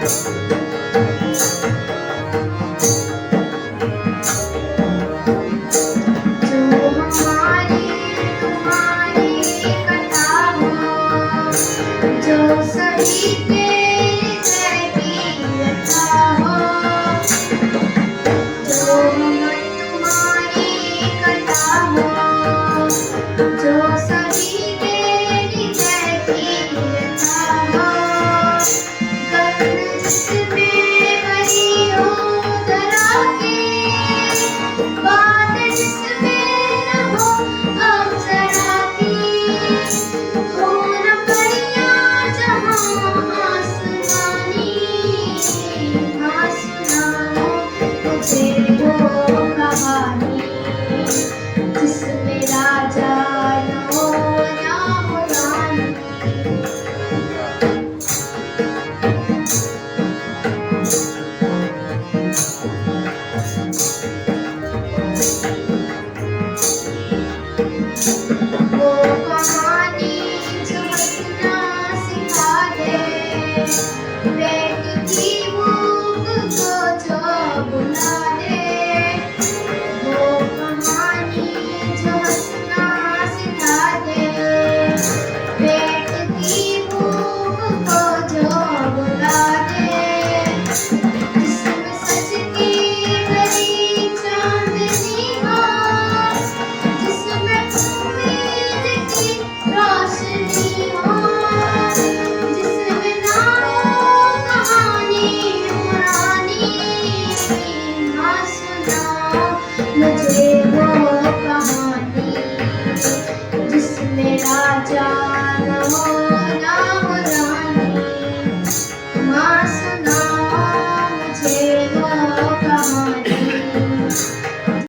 जो हमारी तुम्हारी कथा हो, जो सभी के हृदय की व्यथा हो। जो हम तुम्हारी कथा हो, जो सभी के हृदय की व्यथा हो। गगन जिसमें भरी हो धरा के, बादल जिसमें न हो अप्सरा की। हो न परियां जहाँ आसमानी, हाँ सुनाओ मुझे